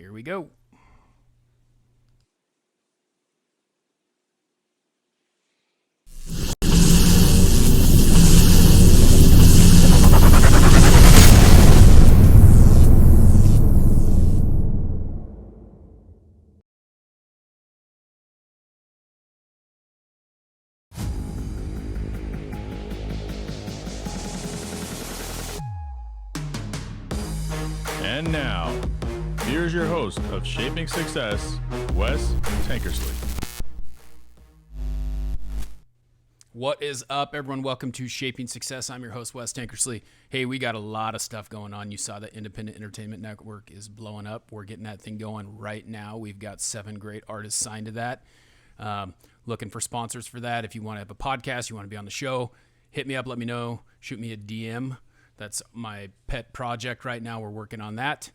Here we go. And now, here's your host of Shaping Success, Wes Tankersley. What is up, everyone? Welcome to Shaping Success. I'm your host, Wes Tankersley. Hey, we got a lot of stuff going on. You saw the Independent Entertainment Network is blowing up. We're getting that thing going right now. We've got 7 great artists signed to that. Looking for sponsors for that. If you want to have a podcast, you want to be on the show, hit me up, let me know, shoot me a DM. That's my pet project right now. We're working on that.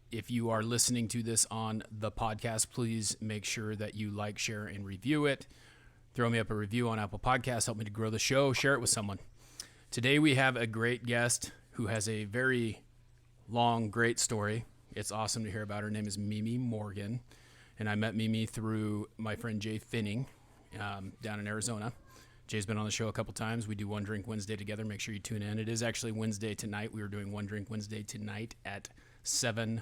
If you are listening to this on the podcast, please make sure that you like, share, and review it. Throw me up a review on Apple Podcasts. Help me to grow the show. Share it with someone. Today we have a great guest who has a very long, great story. It's awesome to hear about. Her name is Mimi Morgan. And I met Mimi through my friend Jay Finning down in Arizona. Jay's been on the show a couple times. We do One Drink Wednesday together. Make sure you tune in. It is actually Wednesday tonight. We were doing One Drink Wednesday tonight at 7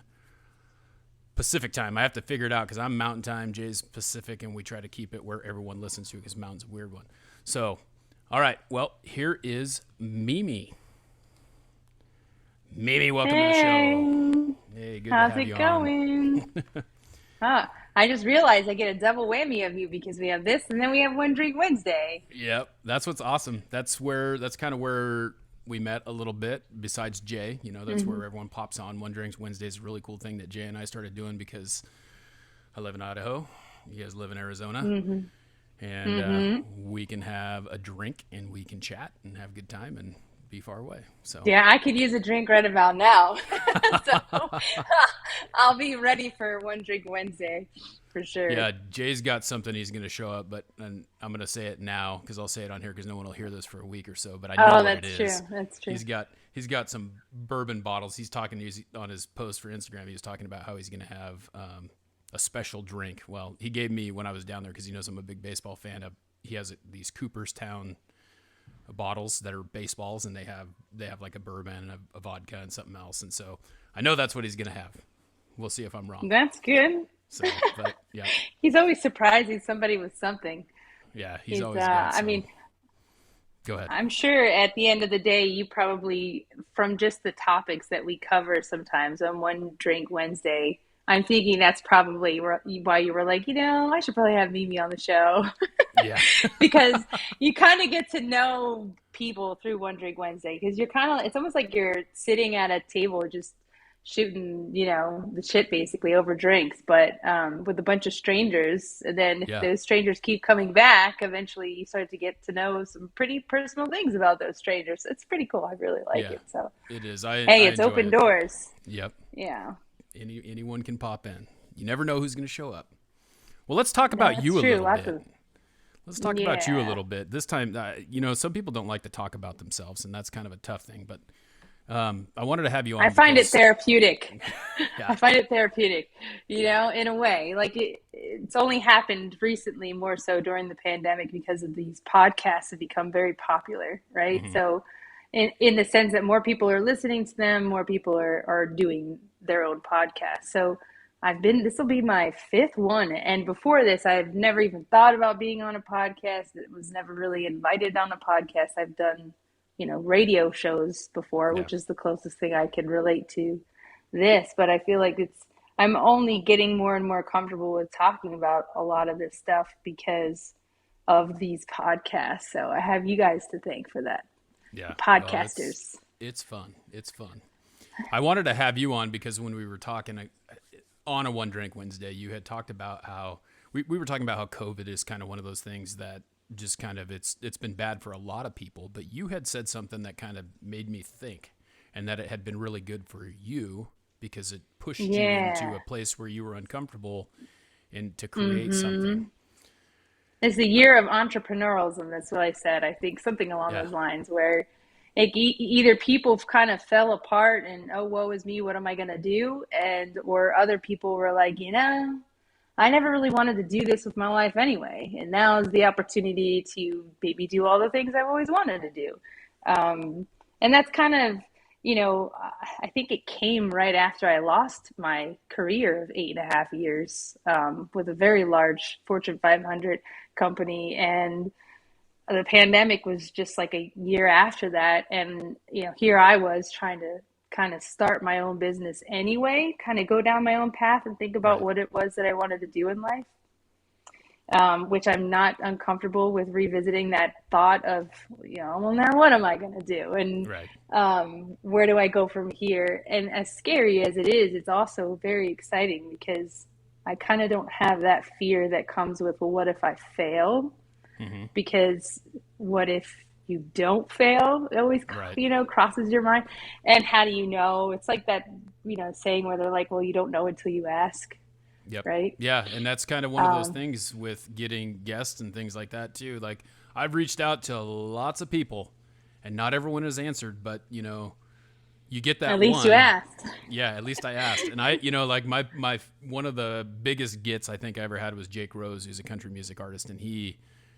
Pacific time. I have to figure it out because I'm Mountain Time, Jay's Pacific, and we try to keep it where everyone listens to because Mountain's a weird one. So, all right. Well, here is Mimi. Mimi, welcome to the show. Hey, good to have you on. How's it going? I just realized I get a double whammy of you because we have this and then we have One Drink Wednesday. Yep, that's what's awesome. That's kind of where we met a little bit. Besides Jay, that's where everyone pops on. One Drink Wednesday is a really cool thing that Jay and I started doing because I live in Idaho. You guys live in Arizona, and we can have a drink and we can chat and have a good time and be far away. So yeah, I could use a drink right about now. So I'll be ready for One Drink Wednesday for sure. Yeah, Jay's got something he's going to show up, and I'm going to say it now because I'll say it on here because no one will hear this for a week or so. But I know what it is. That's true. He's got some bourbon bottles. He's talking on his post for Instagram. He was talking about how he's going to have a special drink. Well, he gave me when I was down there because he knows I'm a big baseball fan. He has these Cooperstown bottles that are baseballs, and they have like a bourbon and a vodka and something else, and so I know that's what he's gonna have. We'll see if I'm wrong. That's good. So, but yeah, he's always surprising somebody with something. Yeah, he's always got some. I mean, go ahead. I'm sure at the end of the day, you probably, from just the topics that we cover sometimes on One Drink Wednesday, I'm thinking that's probably why you were like, I should probably have Mimi on the show. Yeah. Because you kind of get to know people through One Drink Wednesday because it's almost like you're sitting at a table just shooting, the shit basically over drinks, but with a bunch of strangers. And then if those strangers keep coming back, eventually you start to get to know some pretty personal things about those strangers. It's pretty cool. I really like it. So it is. It's open doors. Yep. Yeah. Anyone can pop in. You never know who's going to show up. Well, let's talk about you a little bit. Let's talk about you a little bit. This time, some people don't like to talk about themselves, and that's kind of a tough thing. But I wanted to have you on. I find it therapeutic. Yeah. I find it therapeutic, in a way. Like it's only happened recently more so during the pandemic because of these podcasts have become very popular, right? Mm-hmm. So in the sense that more people are listening to them, more people are doing their own podcast. So this will be my 5th one. And before this, I've never even thought about being on a podcast. It was never really invited on a podcast. I've done, radio shows before, which is the closest thing I can relate to this. But I feel like I'm only getting more and more comfortable with talking about a lot of this stuff because of these podcasts. So I have you guys to thank for that. Yeah. Podcasters. Well, it's fun. It's fun. I wanted to have you on because when we were talking on a One Drink Wednesday, you had talked about how we were talking about how COVID is kind of one of those things that just kind of it's been bad for a lot of people, but you had said something that kind of made me think, and that it had been really good for you because it pushed you into a place where you were uncomfortable and to create something. It's the year of entrepreneurialism. That's what I said. I think something along those lines where like either people kind of fell apart and, oh, woe is me, what am I going to do? And, or other people were like, I never really wanted to do this with my life anyway. And now is the opportunity to maybe do all the things I've always wanted to do. And that's kind of, I think it came right after I lost my career of 8.5 years with a very large Fortune 500 company. And the pandemic was just like a year after that. And, here I was trying to kind of start my own business anyway, kind of go down my own path and think about Right. what it was that I wanted to do in life. Which I'm not uncomfortable with revisiting that thought of, well, now what am I going to do? And Right. where do I go from here? And as scary as it is, it's also very exciting because I kind of don't have that fear that comes with, well, what if I fail? Mm-hmm. Because what if you don't fail? It always, Right. crosses your mind. And how do you know? It's like that, saying where they're like, well, you don't know until you ask. Yep. Right. Yeah, and that's kind of one of those things with getting guests and things like that too. Like I've reached out to lots of people, and not everyone has answered. But you get that At least one. you asked. Yeah, at least I asked. And I, like my one of the biggest gets I think I ever had was Jake Rose, who's a country music artist, and he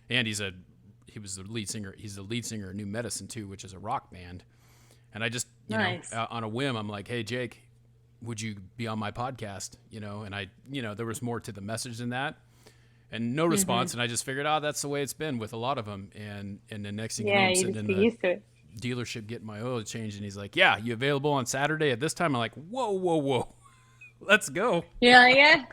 was the lead singer. He's the lead singer of New Medicine too, which is a rock band. And I just Nice. on a whim, I'm like, hey Jake, would you be on my podcast? And I, there was more to the message than that, and no response. And I just figured, that's the way it's been with a lot of them. And the next thing you know, I'm You sitting just in get the used to it. dealership getting my oil changed, and he's like, yeah, you available on Saturday at this time? I'm like, whoa, let's go. Yeah.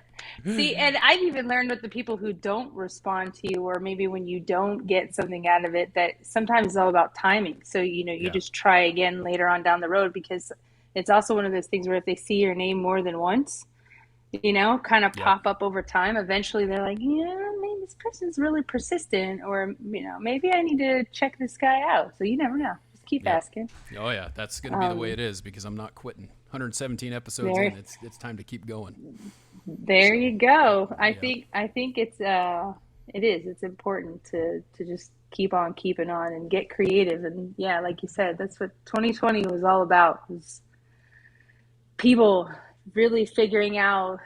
See, and I've even learned with the people who don't respond to you, or maybe when you don't get something out of it, that sometimes it's all about timing. So, you Yeah. just try again later on down the road, because it's also one of those things where if they see your name more than once, kind of Yep. pop up over time, eventually they're like, maybe this person's really persistent, or, maybe I need to check this guy out. So you never know. Just keep Yep. asking. Oh yeah, that's gonna be the way it is, because I'm not quitting. 117 episodes There, in, it's time to keep going. there So, you go. I yeah. think it's important to just keep on keeping on and get creative. And yeah, like you said, that's what 2020 was all about, was people really figuring out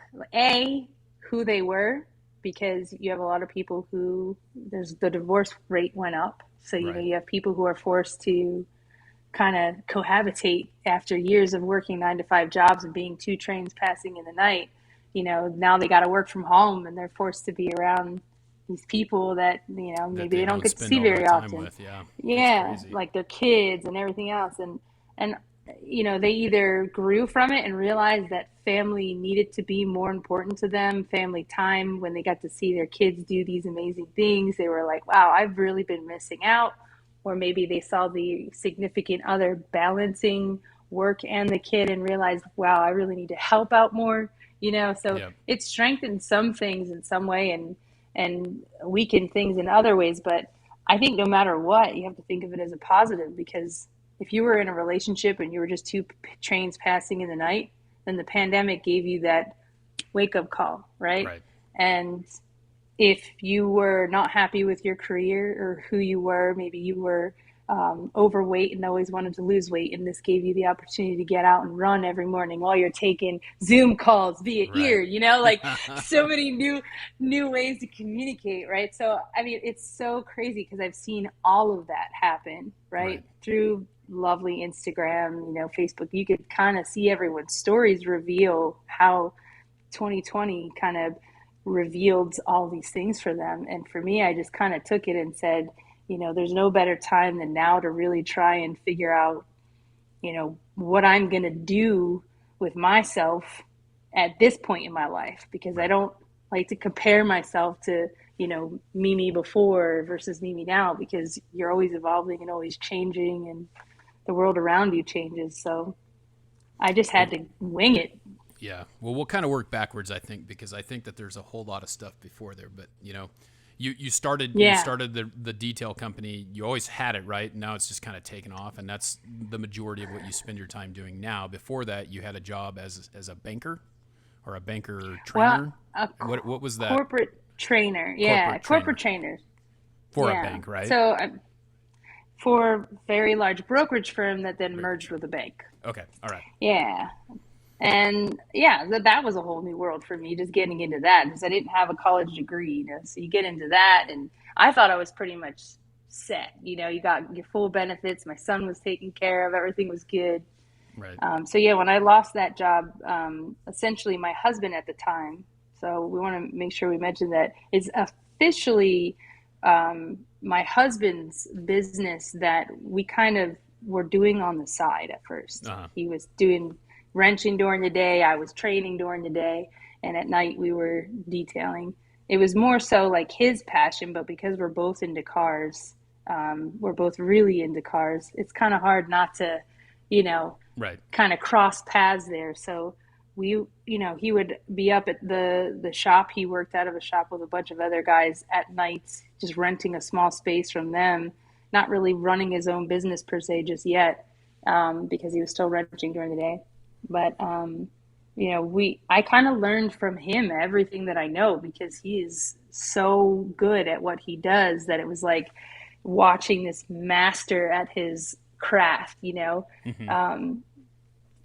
who they were, because you have a lot of people who, the divorce rate went up. So, Right. you have people who are forced to kind of cohabitate after years of working 9 to 5 jobs and being two trains passing in the night. Now they got to work from home, and they're forced to be around these people that, That maybe they they don't don't get to spend see all that very time often. with. Yeah. It's Yeah, crazy. like their kids and everything else. And they either grew from it and realized that family needed to be more important to them, family time, when they got to see their kids do these amazing things. They were like, wow, I've really been missing out. Or maybe they saw the significant other balancing work and the kid and realized, wow, I really need to help out more. So Yeah. it strengthened some things in some way, and weakened things in other ways. But I think no matter what, you have to think of it as a positive, because if you were in a relationship and you were just two trains passing in the night, then the pandemic gave you that wake up call, right? Right. And if you were not happy with your career or who you were, maybe you were overweight and always wanted to lose weight, and this gave you the opportunity to get out and run every morning while you're taking Zoom calls via ear, Right. like so many new ways to communicate, right? So I mean, it's so crazy, because I've seen all of that happen, right? Through lovely Instagram, Facebook. You could kind of see everyone's stories reveal how 2020 kind of revealed all these things for them. And for me, I just kind of took it and said, there's no better time than now to really try and figure out, what I'm going to do with myself at this point in my life, because I don't like to compare myself to, Mimi before versus Mimi now, because you're always evolving and always changing, and the world around you changes. So I just had to wing it. Yeah. Well, we'll kind of work backwards, I think, because I think that there's a whole lot of stuff before there. But you started the detail company. You always had it, right? Now it's just kind of taken off, and that's the majority of what you spend your time doing now. Before that, you had a job as a banker, or a banker trainer. Well, What was that? Corporate trainer. Yeah, corporate trainers. For a bank, right? So for a very large brokerage firm that then Very merged sure. with a bank. Okay. All right. Yeah. And yeah, that was a whole new world for me, just getting into that because I didn't have a college degree, so you get into that, and I thought I was pretty much set. You got your full benefits. My son was taken care of. Everything was good. Right. So yeah, when I lost that job, essentially my husband at the time, so we want to make sure we mention that it's officially my husband's business that we kind of were doing on the side at first. Uh-huh. He was doing wrenching during the day, I was training during the day, and at night we were detailing. It was more so like his passion, but because we're both into cars, we're both really into cars, it's kind of hard not to, Right. kind of cross paths there. So he would be up at the shop. He worked out of a shop with a bunch of other guys at nights, just renting a small space from them, not really running his own business per se just yet, because he was still wrenching during the day. But I kind of learned from him everything that I know because he is so good at what he does that it was like watching this master at his craft.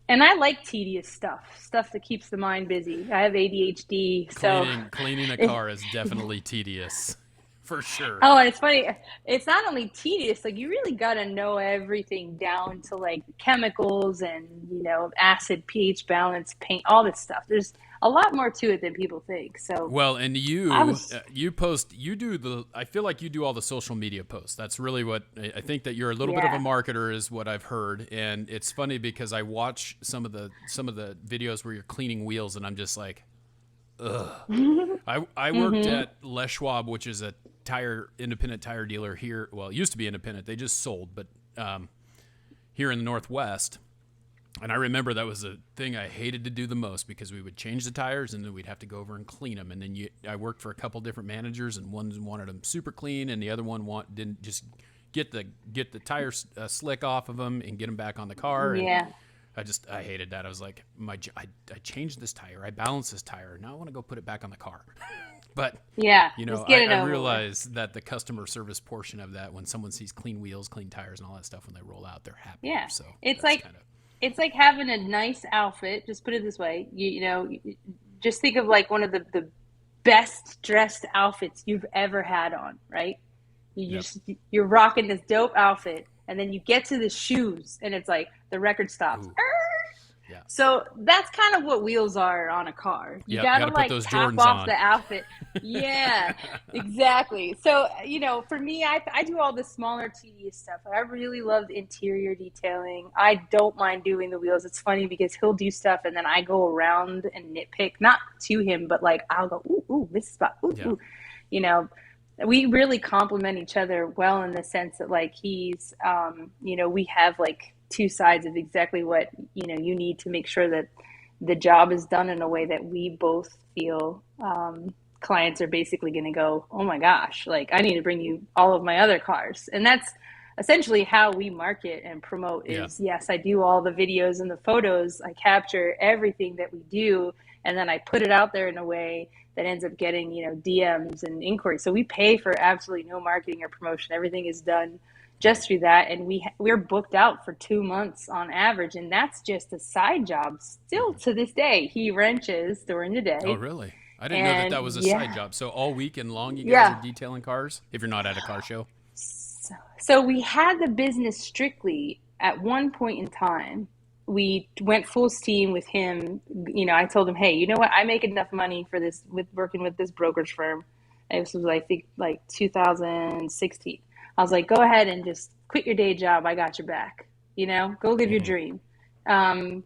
And I like tedious stuff that keeps the mind busy. I have ADHD, so Cleaning a car is definitely tedious, for sure. oh, and it's funny. It's not only tedious, like you really got to know everything down to like chemicals and, acid, pH balance, paint, all this stuff. There's a lot more to it than people think. So, Well, and I was, I feel like you do all the social media posts. That's really what I think, that you're a little bit of a yeah. marketer is what I've heard. And it's funny because I watch some of the videos where you're cleaning wheels and I'm just like, ugh. I worked at Les Schwab, which is a independent tire dealer here. Well, it used to be independent. They just sold, but here in the Northwest. And I remember that was a thing I hated to do the most because we would change the tires and then we'd have to go over and clean them. And then I worked for a couple different managers, and one wanted them super clean, and the other one didn't just get the tires slick off of them and get them back on the car. And Yeah. I hated that. I was like, I changed this tire, I balanced this tire, now I want to go put it back on the car. But Yeah. Just get it I over with. realize that the customer service portion of that, when someone sees clean wheels, clean tires, and all that stuff when they roll out, they're happy. Yeah. So It's that's like, kind of it's like having a nice outfit. Just put it this way. Just think of like one of the best dressed outfits you've ever had on, right? Yep. You're rocking this dope outfit, and then you get to the shoes and it's like the record stops. Ooh. Yeah. So that's kind of what wheels are on a car. You Yep, gotta put like those tap Jordans off on. the outfit. Yeah, exactly. So, for me, I do all the smaller tedious stuff. I really love interior detailing. I don't mind doing the wheels. It's funny because he'll do stuff and then I go around and nitpick, not to him, but like I'll go, ooh, this spot, Yeah. ooh. We really complement each other well in the sense that like he's, we have like two sides of exactly what, you need to make sure that the job is done in a way that we both feel clients are basically going to go, oh my gosh, like I need to bring you all of my other cars. And that's essentially how we market and promote is, yes, I do all the videos and the photos. I capture everything that we do. And then I put it out there in a way that ends up getting, DMs and inquiries. So we pay for absolutely no marketing or promotion. Everything is done just through that. And we're booked out for 2 months on average. And that's just a side job still to this day. He wrenches during the day. Oh, really? I didn't know that was a side job. So all weekend long, you guys are detailing cars if you're not at a car show? So we had the business strictly at one point in time. We went full steam with him. I told him, hey, you know what? I make enough money for this with working with this brokerage firm. This was, I think, like 2016. I was like, go ahead and just quit your day job. I got your back. Go live your dream. And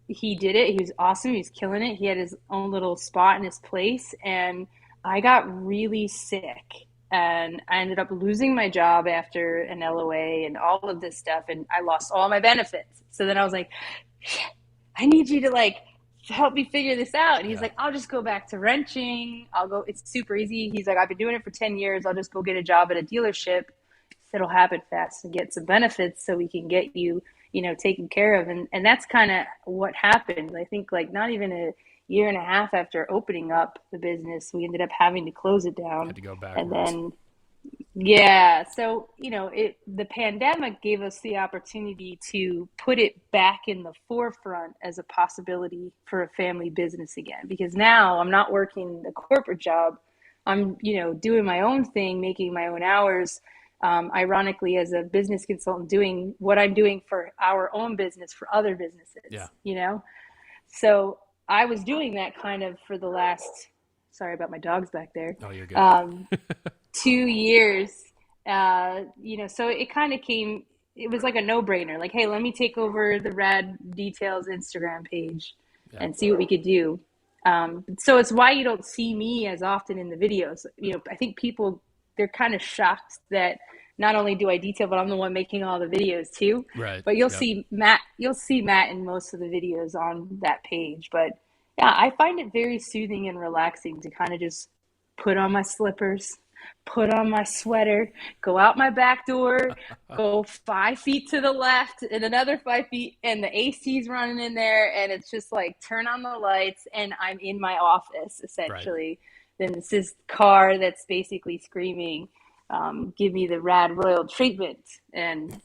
he did it. He was awesome. He was killing it. He had his own little spot in his place. And I got really sick. And I ended up losing my job after an LOA and all of this stuff. And I lost all my benefits. So then I was like, I need you to like help me figure this out. And he's like, I'll just go back to wrenching. It's super easy. He's like, I've been doing it for 10 years. I'll just go get a job at a dealership. It'll happen fast and get some benefits so we can get you, taken care of. And that's kind of what happened. I think like not even a year and a half after opening up the business, we ended up having to close it down. Had to go backwards. And then, Yeah, so the pandemic gave us the opportunity to put it back in the forefront as a possibility for a family business again. Because now I'm not working the corporate job. I'm, doing my own thing, making my own hours. Ironically, as a business consultant, doing what I'm doing for our own business for other Yeah. businesses. So I was doing that kind of for the last, sorry about my dogs back there. Oh, you're good. Um, 2 years. So it kind of came, it was like a no-brainer. Like, hey, let me take over the Rad Details Instagram page Yeah. and see what we could do. So it's why you don't see me as often in the videos. I think people, they're kind of shocked that not only do I detail, but I'm the one making all the videos too. Right. But Yep. You'll see Matt in most of the videos on that page. But yeah, I find it very soothing and relaxing to kind of just put on my slippers, put on my sweater, go out my back door, go 5 feet to the left and another 5 feet, and the AC's running in there, and it's just like turn on the lights, and I'm in my office Right. essentially. Then it's this car that's basically screaming, "Give me the rad royal treatment," and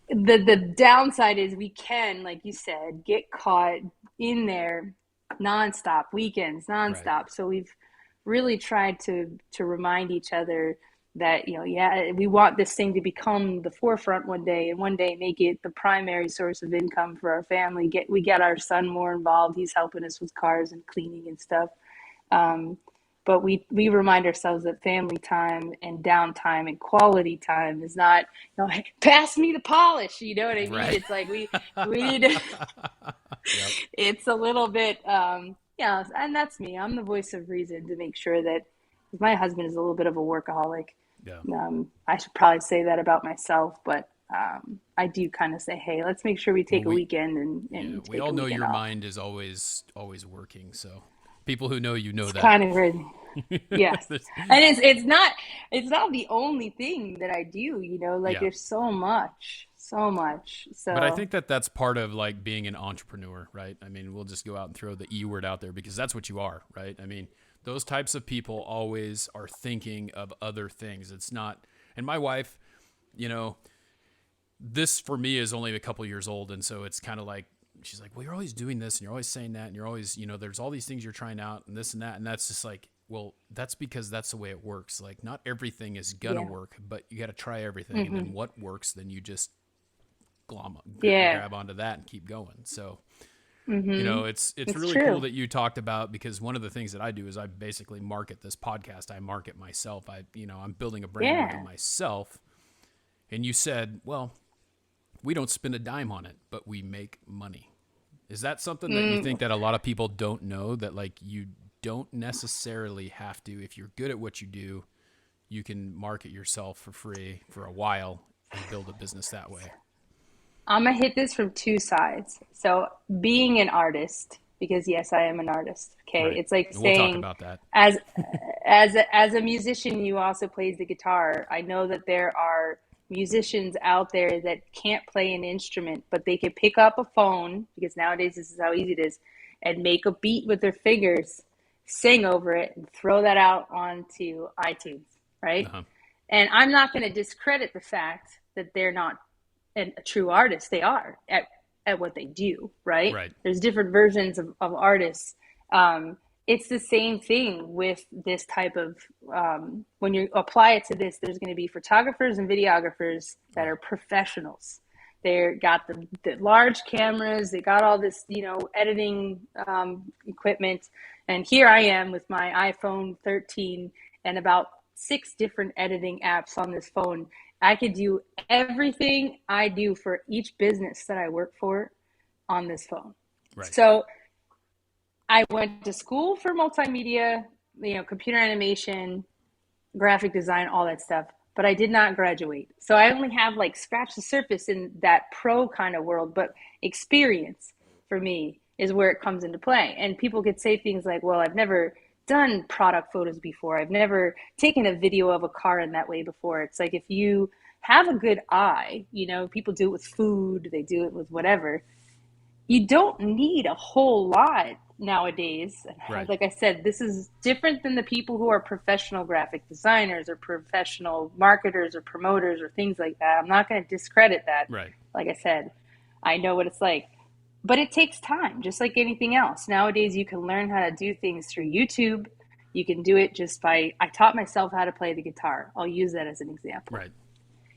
the downside is we can, like you said, get caught in there nonstop, weekends Right. nonstop. So we've really tried to remind each other that yeah, we want this thing to become the forefront one day, and one day make it the primary source of income for our family. We get our son more involved. He's helping us with cars and cleaning and stuff. um, but we remind ourselves that family time and downtime and quality time is not, pass me the polish. You know what I mean? Right. It's like we need to, Yep. it's a little bit, yeah, and that's me. I'm the voice of reason to make sure that my husband is a little bit of a workaholic. Yeah. I should probably say that about myself, but I do kind of say, hey, let's make sure we Well, take a weekend and, yeah, and we take all a know weekend your off. mind is always working. So people who know you know It's that. kind of crazy. Yes. There's- And it's not the only thing that I do, like yeah. there's so much, so much. But I So, think that that's part of like being an entrepreneur, right? I mean, we'll just go out and throw the E word out there because that's what you are, right? I mean, those types of people always are thinking of other things. It's not, and my wife, you know, this for me is only a couple years old. And so it's kind of like, she's like, well, you're always doing this and you're always saying that. And you're always, there's all these things you're trying out and this and that. And that's just like, well, that's because that's the way it works. Like not everything is gonna yeah. work, but you got to try everything. And Hmm. then what works, then you just Yeah. grab onto that and keep going. So, Hmm. it's It's really cool true. that you talked about, because one of the things that I do is I basically market this podcast. I market myself. I'm building a brand around Yeah. myself. And you said, well, we don't spend a dime on it, but we make money. Is that something that you Mm, think that a lot of people don't know, that like you don't necessarily have to, if you're good at what you do, you can market yourself for free for a while and build a business that way? I'm gonna hit this from two sides. So, being an artist, because yes, I am an artist. Okay, Right. it's like And we'll talk saying, about that. as as a musician, you also plays the guitar. I know that there are musicians out there that can't play an instrument, but they can pick up a phone, because nowadays this is how easy it is, and make a beat with their fingers, sing over it, and throw that out onto iTunes, right? Uh-huh. And I'm not going to discredit the fact that they're not a true artist. They are at what they do, right? Right. There's different versions of artists. It's the same thing with this type of, when you apply it to this, there's going to be photographers and videographers that are Right. professionals. They got the large cameras, they got all this, editing equipment. And here I am with my iPhone 13 and about 6 different editing apps on this phone. I could do everything I do for each business that I work for on this phone. Right. So I went to school for multimedia, computer animation, graphic design, all that stuff, but I did not graduate. So I only have like scratched the surface in that pro kind of world, but experience for me is where it comes into play. And people could say things like, well, I've never done product photos before. I've never taken a video of a car in that way before. It's like, if you have a good eye, people do it with food, they do it with whatever. You don't need a whole lot nowadays. Right. Like I said, this is different than the people who are professional graphic designers or professional marketers or promoters or things like that. I'm not going to discredit that. Right. Like I said, I know what it's like. But it takes time, just like anything else. Nowadays, you can learn how to do things through YouTube. You can do it just by, I taught myself how to play the guitar. I'll use that as an example. Right.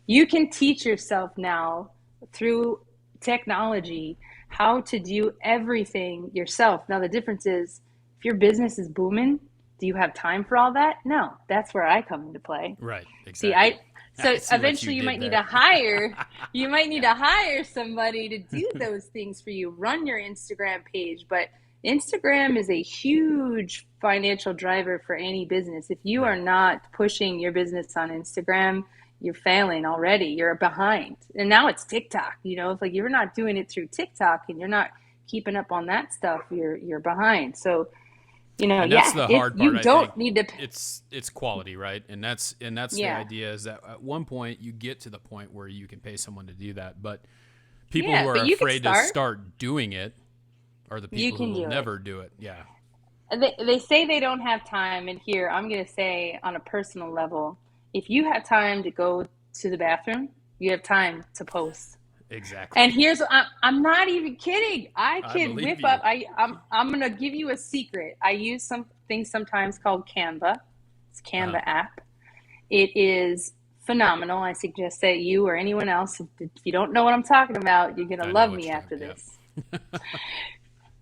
You can teach yourself now through technology how to do everything yourself. Now, the difference is if your business is booming, do you have time for all that? No, that's where I come into play. Right. See, Exactly. so I see what eventually you you did might need there. to hire, you might need to hire somebody to do those things for you, run your Instagram page. But Instagram is a huge financial driver for any business. If you are Right. not pushing your business on Instagram, you're failing already. You're behind. And now it's TikTok, it's like you're not doing it through TikTok and you're not keeping up on that stuff, you're behind. So, And that's the hard part, you I don't think. need to, It's quality, right? And that's the yeah. idea, is that at one point you get to the point where you can pay someone to do that, but people Yeah, who are but you can afraid to start. start doing it are the You people can who will do it. never do it. Yeah. They say they don't have time, and here I'm going to say on a personal level, if you have time to go to the bathroom, you have time to post. Exactly. And I'm not even kidding. I can believe whip you. up. I'm going to give you a secret. I use something sometimes called Canva. It's Canva app. It is phenomenal. I suggest that you or anyone else, if you don't know what I'm talking about, you're going to I know love what me you're after talking- this.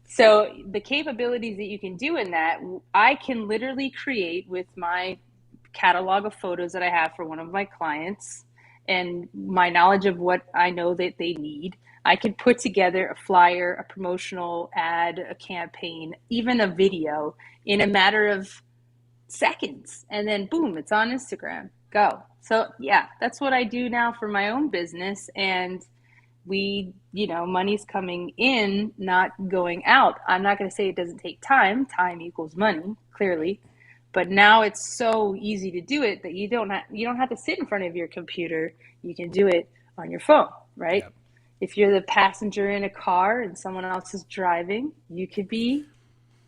So the capabilities that you can do in that, I can literally create with my catalog of photos that I have for one of my clients and my knowledge of what I know that they need. I can put together a flyer, a promotional ad, a campaign, even a video in a matter of seconds. And then boom, it's on Instagram. Go. So yeah, that's what I do now for my own business. And money's coming in, not going out. I'm not going to say it doesn't take time. Time equals money, clearly. But now it's so easy to do it that you don't have to sit in front of your computer. You can do it on your phone, right? Yep. If you're the passenger in a car and someone else is driving, you could be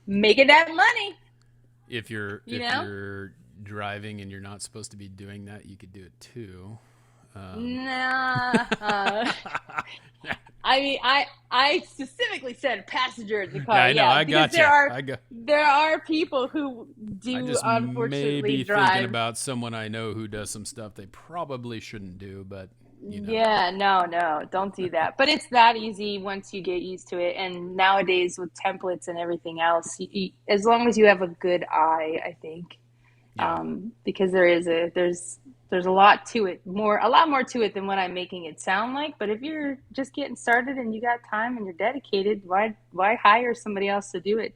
making that money. If you're driving and you're not supposed to be doing that, you could do it too. Nah. I mean, I specifically said passenger in the car. Yeah, I know. I because gotcha. There are people who do I just unfortunately maybe drive. thinking about someone I know who does some stuff they probably shouldn't do, but Yeah, no, don't do that. But it's that easy once you get used to it. And nowadays with templates and everything else, as long as you have a good eye, I think, Yeah. because there's a lot to it, a lot more to it than what I'm making it sound like. But if you're just getting started and you got time and you're dedicated, why hire somebody else to do it?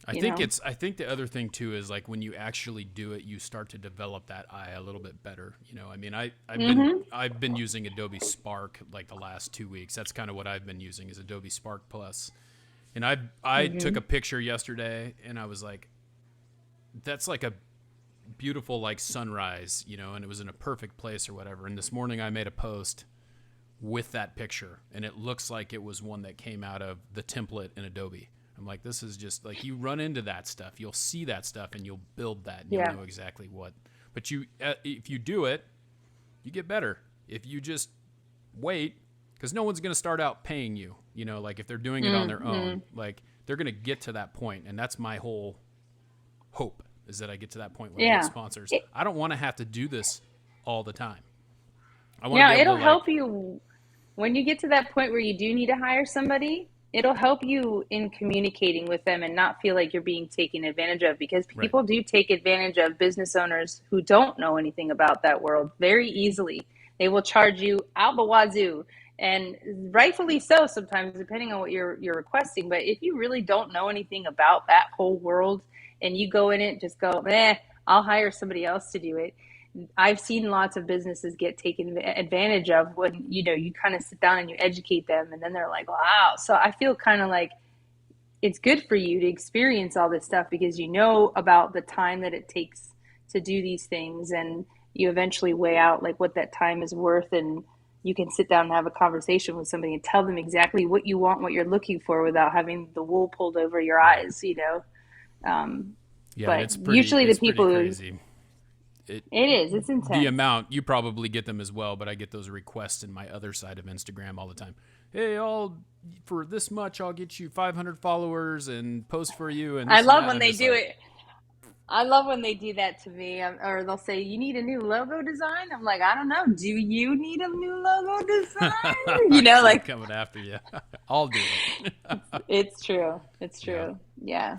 I think the other thing too is like when you actually do it, you start to develop that eye a little bit better. I mean, I've been using Adobe Spark like the last 2 weeks. That's kind of what I've been using, is Adobe Spark Plus. And I took a picture yesterday and I was like, that's like a beautiful like sunrise, and it was in a perfect place or whatever. And this morning I made a post with that picture and it looks like it was one that came out of the template in Adobe. I'm like, this is just like, you run into that stuff, you'll see that stuff and you'll build that and you'll know exactly what. But if you do it, you get better. If you just wait, because no one's going to start out paying you, like if they're doing it on their own, like they're going to get to that point. And that's my whole hope, is that I get to that point where I get sponsors. I don't want to have to do this all the time. I want to be able it'll to help you when you get to that point where you do need to hire somebody. It'll help you in communicating with them and not feel like you're being taken advantage of, because people do take advantage of business owners who don't know anything about that world very easily. They will charge you out the wazoo, and rightfully so sometimes, depending on what you're requesting. But if you really don't know anything about that whole world and you go in it, just go, I'll hire somebody else to do it. I've seen lots of businesses get taken advantage of when, you kind of sit down and you educate them and then they're like, wow. So I feel kind of like it's good for you to experience all this stuff because you know about the time that it takes to do these things, and you eventually weigh out like what that time is worth and you can sit down and have a conversation with somebody and tell them exactly what you want, what you're looking for without having the wool pulled over your Right. eyes, you know. Yeah, But it's usually the pretty people who, crazy. it's The intense. amount, you probably get them as well, but I get those requests in my other side of Instagram all the time. Hey, for this much I'll get you 500 followers and post for you and I this and love that. when I'm they just do like, it. I love when they do that to me, or they'll say, "You need a new logo design." I'm like, I don't know. Do you need a new logo design? You I know, see them like coming after you. I'll do it. it's true. It's Yeah. true. Yeah.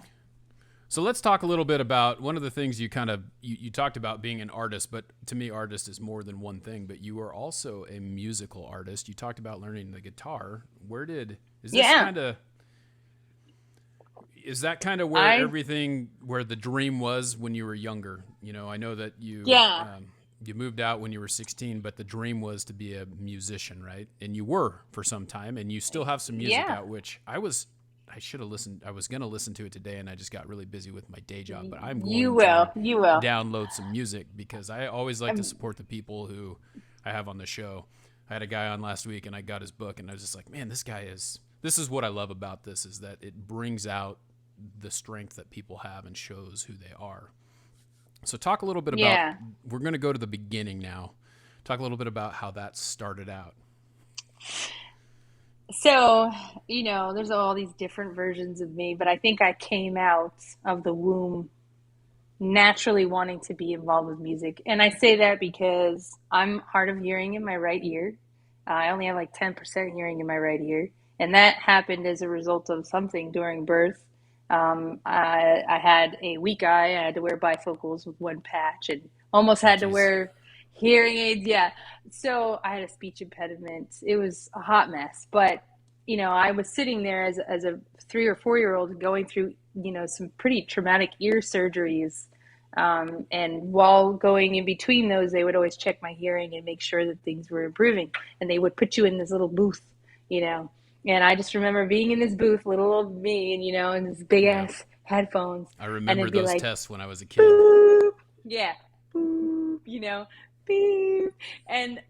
So let's talk a little bit about one of the things you talked about being an artist, but to me, artist is more than one thing. But you are also a musical artist. You talked about learning the guitar. Is this Yeah. kind of is that kind of I where the dream was when you were younger? You know, I know that yeah. you moved out when you were 16, but the dream was to be a musician, right? And you were for some time, and you still have some music Yeah. out, which I should have listened. I was going to listen to it today, and I just got really busy with my day job. But I'm You going will. to You will. download some music because I always like to support the people who I have on the show. I had a guy on last week, and I got his book, and I was just like, man, this is what I love about this, is that it brings out the strength that people have and shows who they are. So talk a little bit about, Yeah. we're going to go to the beginning now. Talk a little bit about how that started out. So, there's all these different versions of me, but I think I came out of the womb naturally wanting to be involved with music. And I say that because I'm hard of hearing in my right ear. I only have like 10% hearing in my right ear. And that happened as a result of something during birth. I had a weak eye. I had to wear bifocals with one patch and almost Oh, had to geez. wear hearing aids. Yeah. So I had a speech impediment. It was a hot mess. But, I was sitting there as a 3 or 4 year old going through, some pretty traumatic ear surgeries. And while going in between those, they would always check my hearing and make sure that things were improving. And they would put you in this little booth, you know. And I just remember being in this booth, little old me, and and this big Yeah. ass headphones, I and remember it'd be those like, tests when I was a kid. boop, yeah, boop, beep. And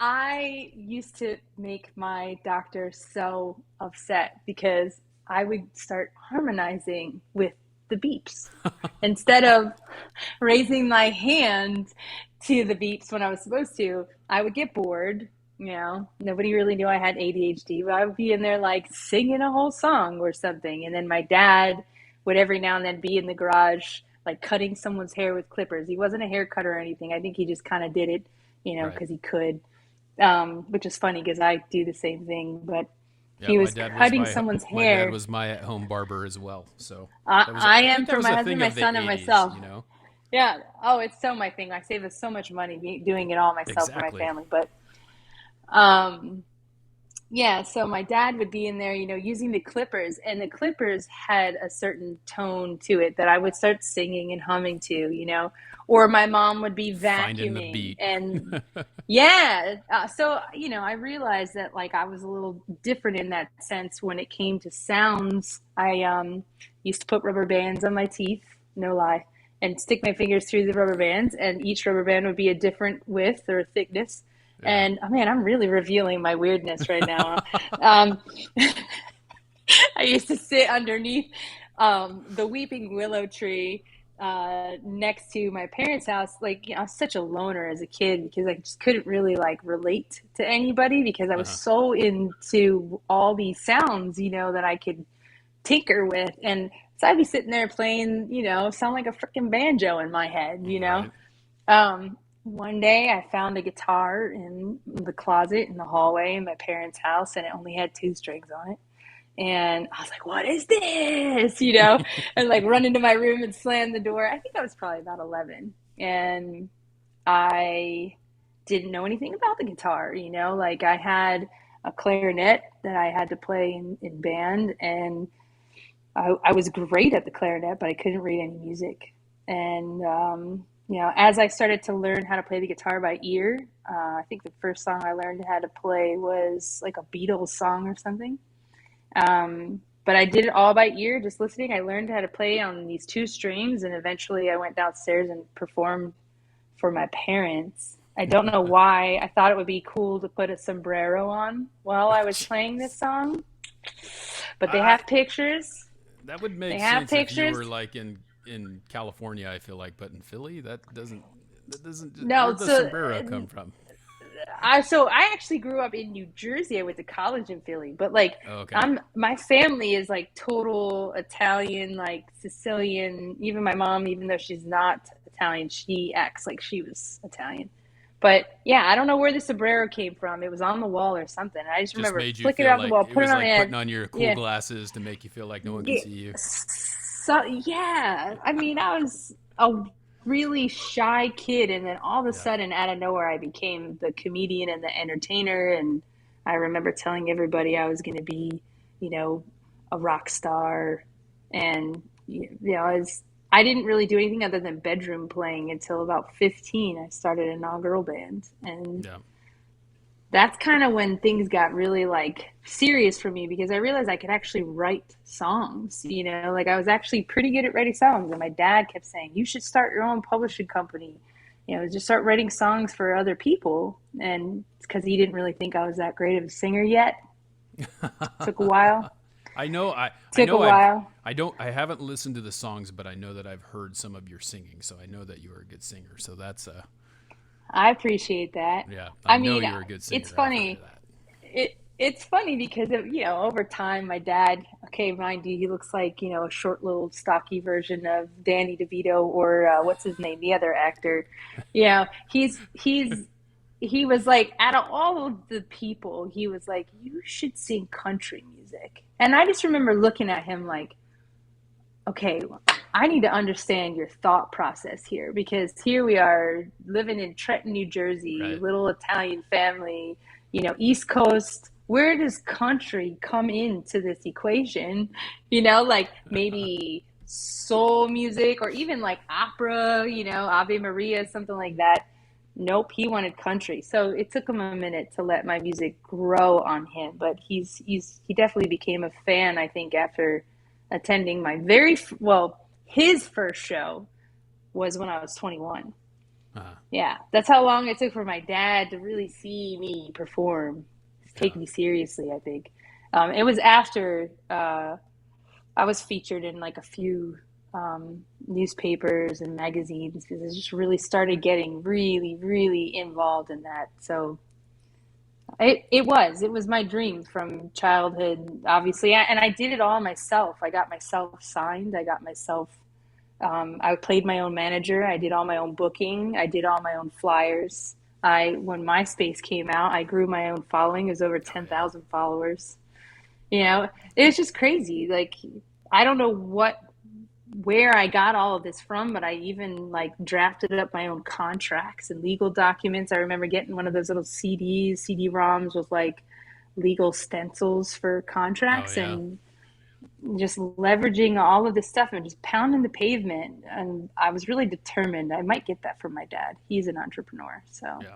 I used to make my doctor so upset because I would start harmonizing with the beeps instead of raising my hand to the beeps when I was supposed to. I would get bored. Nobody really knew I had ADHD, but I would be in there like singing a whole song or something. And then my dad would every now and then be in the garage, like cutting someone's hair with clippers. He wasn't a hair cutter or anything. I think he just kind of did it, Right. because he could, which is funny because I do the same thing. But Yeah, he was cutting someone's my dad hair. was my at-home barber as well. So I I think am that for was my a husband, thing my of the son, and 80s, myself. you know? Yeah. Oh, it's so my thing. I save us so much money doing it all myself for my Exactly. family. But um, yeah, so my dad would be in there, using the clippers, and the clippers had a certain tone to it that I would start singing and humming to, or my mom would be Finding the vacuuming. beat. And yeah, so, I realized that like I was a little different in that sense when it came to sounds. I used to put rubber bands on my teeth, no lie, and stick my fingers through the rubber bands, and each rubber band would be a different width or thickness. Yeah. And oh man, I'm really revealing my weirdness right now. Um, I used to sit underneath the weeping willow tree next to my parents' house. Like, I was such a loner as a kid because I just couldn't really like relate to anybody because I was Uh-huh. so into all these sounds, that I could tinker with. And so I'd be sitting there playing, sound like a freaking banjo in my head. Right. One day I found a guitar in the closet in the hallway in my parents' house, and it only had two strings on it. And I was like, what is this? And like run into my room and slam the door. I think I was probably about 11. And I didn't know anything about the guitar, like I had a clarinet that I had to play in band, and I was great at the clarinet, but I couldn't read any music. And, as I started to learn how to play the guitar by ear, I think the first song I learned how to play was like a Beatles song or something. But I did it all by ear, just listening. I learned how to play on these two strings, and eventually I went downstairs and performed for my parents. I don't know why. I thought it would be cool to put a sombrero on while I was playing this song. But they have pictures. That would make They have sense if you pictures. were like in California, I feel like, but in Philly, that doesn't. No, Where'd the sombrero come from? I actually grew up in New Jersey. I went to college in Philly, but like Oh, okay. my family is like total Italian, like Sicilian. Even my mom, even though she's not Italian, she acts like she was Italian. But yeah, I don't know where the sombrero came from. It was on the wall or something. I just Just remember made you flicking it feel off the like wall, it put it was on my like putting head. on your cool Yeah. glasses to make you feel like no one can Yeah. see you. So yeah, I mean, I was a really shy kid, and then all of a Yeah. sudden, out of nowhere, I became the comedian and the entertainer. And I remember telling everybody I was going to be, you know, a rock star. And I didn't really do anything other than bedroom playing until about 15. I started an all-girl band, and Yeah. that's kind of when things got really like serious for me because I realized I could actually write songs, like I was actually pretty good at writing songs. And my dad kept saying, you should start your own publishing company, just start writing songs for other people. And it's because he didn't really think I was that great of a singer yet. Took a while. I know. I Took a know. while. I haven't listened to the songs, but I know that I've heard some of your singing. So I know that you are a good singer. So that's I appreciate that. yeah. I know mean, you're a good singer. it's funny. It's funny because over time, my dad, okay, mind you, he looks like, a short little stocky version of Danny DeVito or what's his name, the other actor. He was like, out of all of the people, he was like, you should sing country music. And I just remember looking at him like, okay, I need to understand your thought process here because here we are living in Trenton, New Jersey, Right. little Italian family, East Coast. Where does country come into this equation? Like maybe soul music or even like opera, Ave Maria, something like that. Nope, he wanted country. So it took him a minute to let my music grow on him, but he definitely became a fan, I think, after attending my his first show was when I was 21. Uh-huh. Yeah, that's how long it took for my dad to really see me perform, take me seriously, I think. It was after I was featured in like a few newspapers and magazines because I just really started getting really, really involved in that. So it was my dream from childhood, obviously. And I did it all myself. I got myself signed. I played my own manager. I did all my own booking. I did all my own flyers. When MySpace came out, I grew my own following. It was over 10,000 followers. It was just crazy. Like, I don't know where I got all of this from, but I even like drafted up my own contracts and legal documents. I remember getting one of those little CD-ROMs with like legal stencils for contracts and just leveraging all of this stuff and just pounding the pavement. And I was really determined. I might get that from my dad. He's an entrepreneur. So yeah.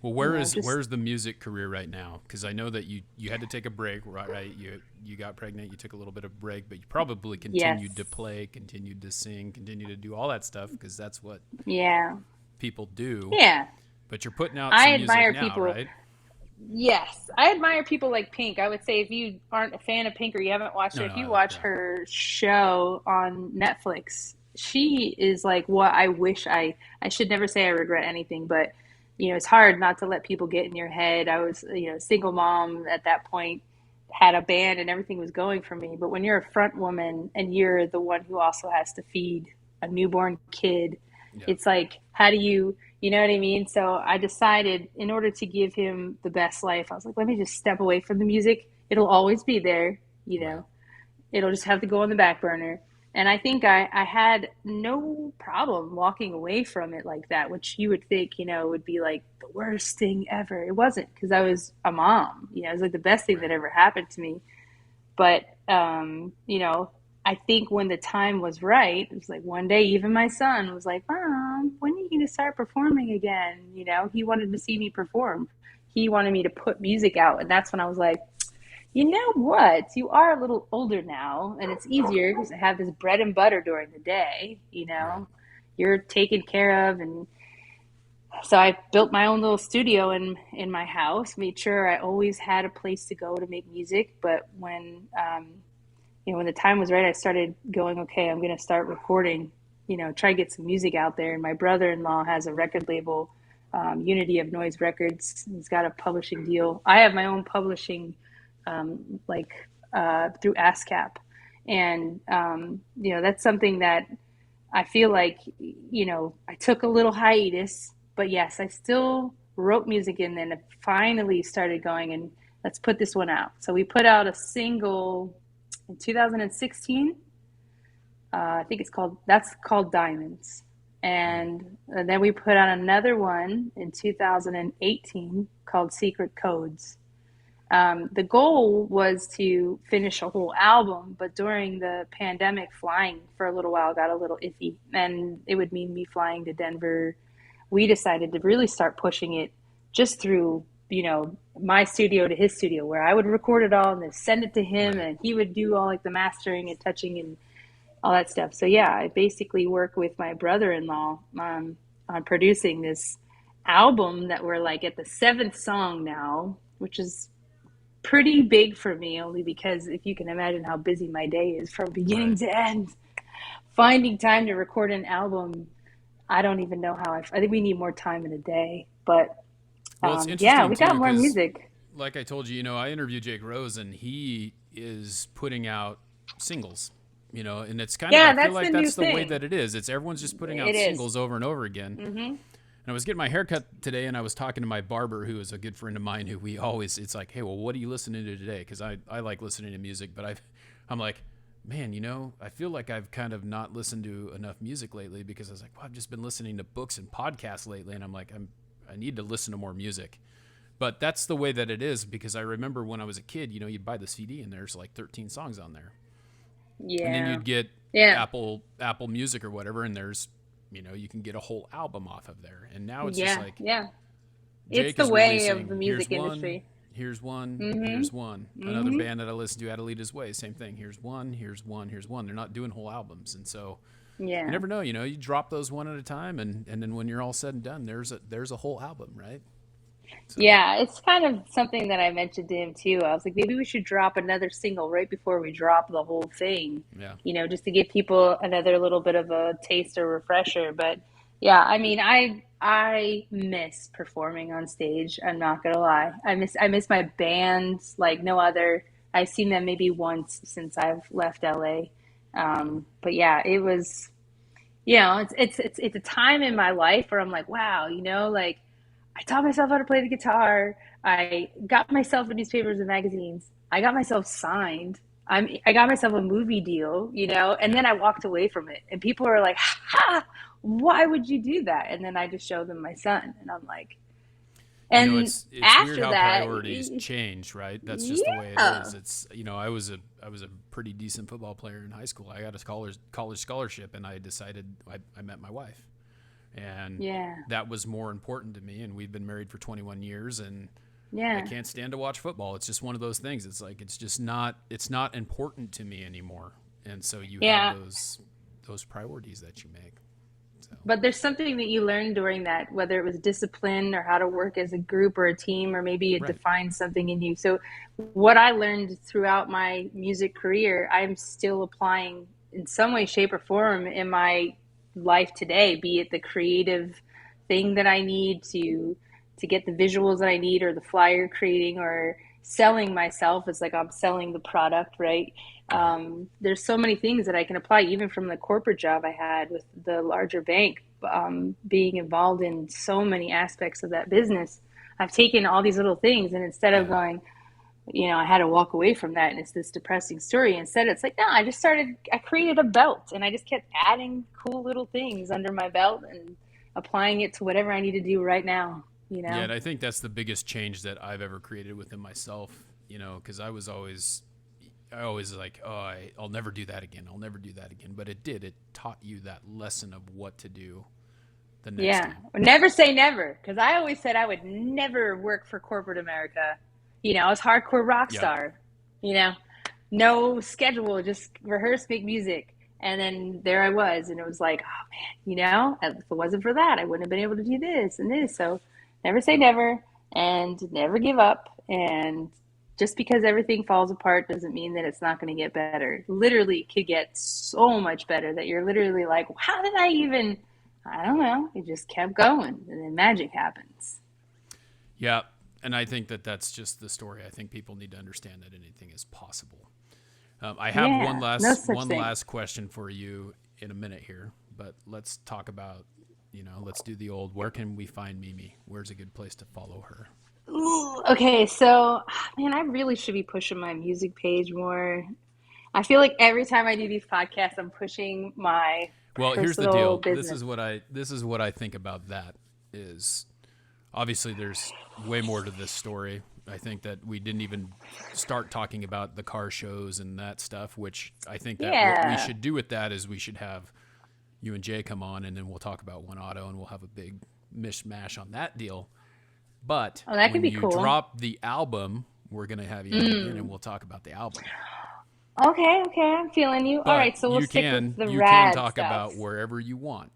Well, where's the music career right now? Because I know that you had to take a break, right? You got pregnant, you took a little bit of break, but you probably continued to play, continued to sing, continued to do all that stuff because that's what people do. Yeah. But you're putting out some music now, people, right? Yes. I admire people like Pink. I would say if you aren't a fan of Pink or you haven't watched her, if you watch her show on Netflix, she is like what I wish I should never say I regret anything, but it's hard not to let people get in your head. I was, a single mom at that point, had a band and everything was going for me. But when you're a front woman and you're the one who also has to feed a newborn kid, it's like, how do you know what I mean? So I decided in order to give him the best life, I was like, let me just step away from the music. It'll always be there, It'll just have to go on the back burner. And I think I had no problem walking away from it like that, which you would think, would be like the worst thing ever. It wasn't because I was a mom. It was like the best thing that ever happened to me. But, I think when the time was right, it was like one day, even my son was like, Mom, when are you going to start performing again? He wanted to see me perform. He wanted me to put music out. And that's when I was like, you know what? You are a little older now, and it's easier because I have this bread and butter during the day. You're taken care of, and So I built my own little studio in my house, made sure I always had a place to go to make music. But when the time was right, I started going, okay, I'm going to start recording, try to get some music out there. And my brother-in-law has a record label, Unity of Noise Records. He's got a publishing deal. I have my own publishing, through ASCAP. And, that's something that I feel like, I took a little hiatus, but yes, I still wrote music and then finally started going and let's put this one out. So we put out a single in 2016. I think that's called Diamonds. And then we put out another one in 2018 called Secret Codes. The goal was to finish a whole album, but during the pandemic, flying for a little while got a little iffy, and it would mean me flying to Denver. We decided to really start pushing it just through, my studio to his studio, where I would record it all and then send it to him, and he would do all like the mastering and touching and all that stuff. So yeah, I basically work with my brother-in-law on producing this album that we're like at the 7th song now, which is pretty big for me, only because if you can imagine how busy my day is from beginning to end, finding time to record an album, I don't even know how I think we need more time in a day. But it's interesting we got too, more music. Like I told you, I interviewed Jake Rose and he is putting out singles, and it's kind of, I feel like that's the way that it is. It's everyone's just putting out singles over and over again. Mm-hmm. And I was getting my hair cut today, and I was talking to my barber, who is a good friend of mine, who it's like, hey, well, what are you listening to today? Because I like listening to music, but I'm like, man, I feel like I've kind of not listened to enough music lately, because I was like, well, I've just been listening to books and podcasts lately, and I'm like, I need to listen to more music. But that's the way that it is, because I remember when I was a kid, you'd buy the CD, and there's like 13 songs on there. Yeah. And then you'd get Apple Music or whatever, and there's you can get a whole album off of there. And now it's just like, Jake it's the way of the music industry. Here's one, here's one. Another band that I listen to, Adelita's Way, same thing. Here's one, here's one, here's one. They're not doing whole albums. And so you never know, you drop those one at a time, and then when you're all said and done, there's a whole album, right? So. Yeah, it's kind of something that I mentioned to him too. I was like, maybe we should drop another single right before we drop the whole thing. Yeah. Just to give people another little bit of a taste or refresher. But yeah, I mean, I miss performing on stage. I'm not gonna lie. I miss my bands like no other. I've seen them maybe once since I've left LA. But yeah, it was, it's a time in my life where I'm like, wow, like, I taught myself how to play the guitar. I got myself in newspapers and magazines. I got myself signed. I got myself a movie deal, and then I walked away from it. And people are like, ha, why would you do that? And then I just show them my son. And I'm like, and it's after weird how that, priorities change, right? That's just the way it is. It's, I was a pretty decent football player in high school. I got a college scholarship, and I decided I met my wife. And that was more important to me. And we've been married for 21 years, and I can't stand to watch football. It's just one of those things. It's like, it's not important to me anymore. And so you have those priorities that you make. So. But there's something that you learned during that, whether it was discipline or how to work as a group or a team, or maybe it defined something in you. So what I learned throughout my music career, I'm still applying in some way, shape, or form in my life today, be it the creative thing that I need to get the visuals that I need, or the flyer creating, or selling myself. It's like I'm selling the product, right? There's so many things that I can apply, even from the corporate job I had with the larger bank, being involved in so many aspects of that business. I've taken all these little things, and instead of going, I had to walk away from that and it's this depressing story. Instead, it's like, no, I created a belt, and I just kept adding cool little things under my belt and applying it to whatever I need to do right now, Yeah, and I think that's the biggest change that I've ever created within myself, because I always like, oh, I'll never do that again. I'll never do that again. But it taught you that lesson of what to do the next time. Never say never, because I always said I would never work for corporate America. I was hardcore rock star, no schedule, just rehearse, make music. And then there I was, and it was like, oh man, if it wasn't for that, I wouldn't have been able to do this and this. So never say never and never give up. And just because everything falls apart doesn't mean that it's not going to get better. Literally, it could get so much better that you're literally like, how did I don't know. It just kept going, and then magic happens. Yeah. And I think that that's just the story. I think people need to understand that anything is possible. I have one last question for you in a minute here, but let's talk about, let's do the old, where can we find Mimi? Where's a good place to follow her? Ooh, okay, so man, I really should be pushing my music page more. I feel like every time I do these podcasts, I'm pushing my here's the personal deal. business. This is what I think about that is obviously there's way more to this story. I think that we didn't even start talking about the car shows and that stuff, which I think that what we should do with that is we should have you and Jay come on, and then we'll talk about One Auto, and we'll have a big mishmash on that deal. But that could be when you cool. drop the album, we're going to have you in, and we'll talk about the album. Okay, I'm feeling you. But all right, so we'll stick with the you rad can talk stuff. about wherever you want.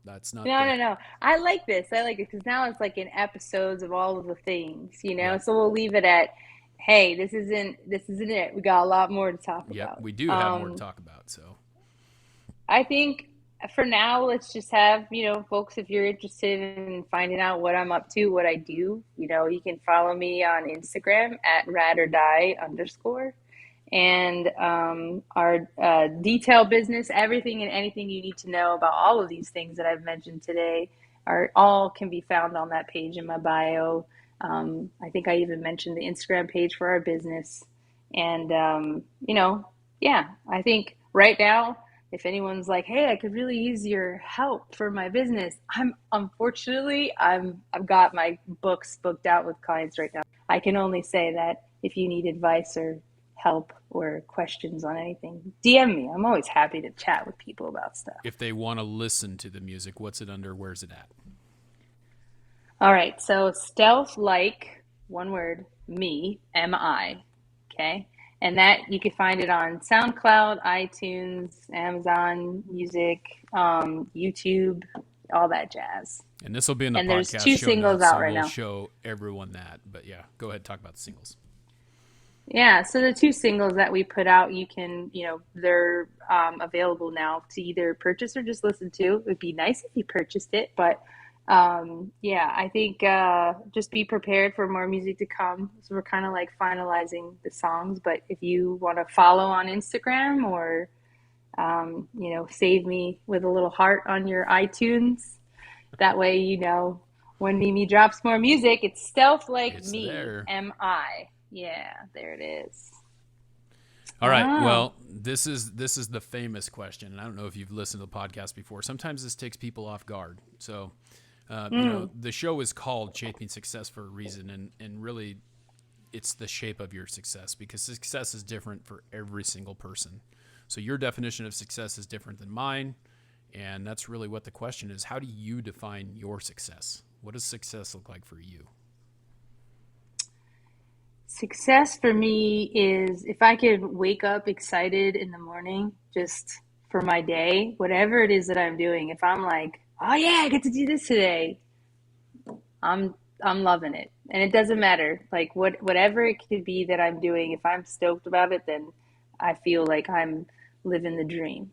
That's not. No. I like this because now it's like in episodes of all of the things, Yeah. So we'll leave it at, hey, this isn't it. We got a lot more to talk about. Yeah, we do have more to talk about. So I think for now, let's just have, folks, if you're interested in finding out what I'm up to, what I do, you can follow me on Instagram at @radordie_. And our detail business, everything and anything you need to know about all of these things that I've mentioned today all can be found on that page in my bio. I think I even mentioned the Instagram page for our business. And, I think right now, if anyone's like, hey, I could really use your help for my business, I've got my books booked out with clients right now. I can only say that if you need advice or help or questions on anything, DM me. I'm always happy to chat with people about stuff. If they want to listen to the music, what's it under? Where's it at? All right. So Stealth Like, one word, me, M-I. Okay. And that you can find it on SoundCloud, iTunes, Amazon Music, YouTube, all that jazz. And this will be in the podcast. And there's 2 show singles notes, out so right we'll now. Show everyone that. But yeah, go ahead, talk about the singles. Yeah, so the 2 singles that we put out, you can, they're available now to either purchase or just listen to. It would be nice if you purchased it, but I think just be prepared for more music to come. So we're kind of like finalizing the songs, but if you want to follow on Instagram or, save me with a little heart on your iTunes, that way, when Mimi drops more music, it's Stealth Like It's Me, there. M-I. Yeah, there it is. All right. Well, this is the famous question, and I don't know if you've listened to the podcast before. Sometimes this takes people off guard. So, the show is called Shaping Success for a reason, and really, it's the shape of your success because success is different for every single person. So your definition of success is different than mine, and that's really what the question is. How do you define your success? What does success look like for you? Success for me is if I could wake up excited in the morning just for my day, whatever it is that I'm doing. If I'm like, oh yeah, I get to do this today, I'm loving it. And it doesn't matter. Like whatever it could be that I'm doing, if I'm stoked about it, then I feel like I'm living the dream,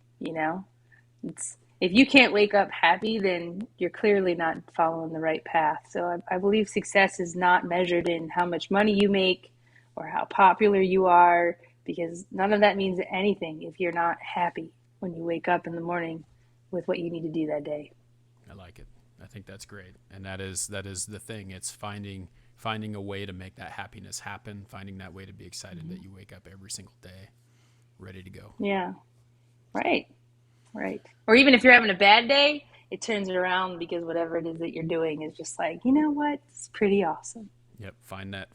If you can't wake up happy, then you're clearly not following the right path. So I believe success is not measured in how much money you make or how popular you are, because none of that means anything if you're not happy when you wake up in the morning with what you need to do that day. I like it. I think that's great. And that is the thing. It's finding a way to make that happiness happen, finding that way to be excited that you wake up every single day ready to go. Yeah. Right. Or even if you're having a bad day, it turns it around because whatever it is that you're doing is just like, you know what? It's pretty awesome. Yep. Find that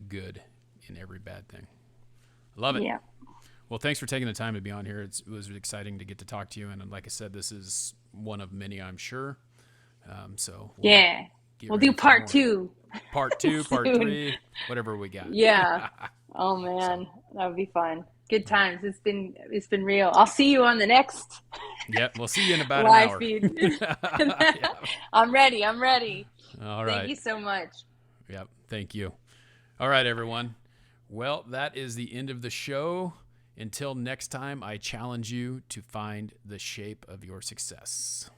good in every bad thing. I love it. Yeah. Well, thanks for taking the time to be on here. It was exciting to get to talk to you. And like I said, this is one of many, I'm sure. So we'll do part 2. Part 2, part 3, whatever we got. Yeah. Oh man, that would be fun. Good times. It's been real. I'll see you on the next Yep. We'll see you in about an live hour. feed. Yeah. I'm ready. I'm ready. All right. Thank you so much. Yep. Thank you. All right, everyone. Well, that is the end of the show. Until next time, I challenge you to find the shape of your success.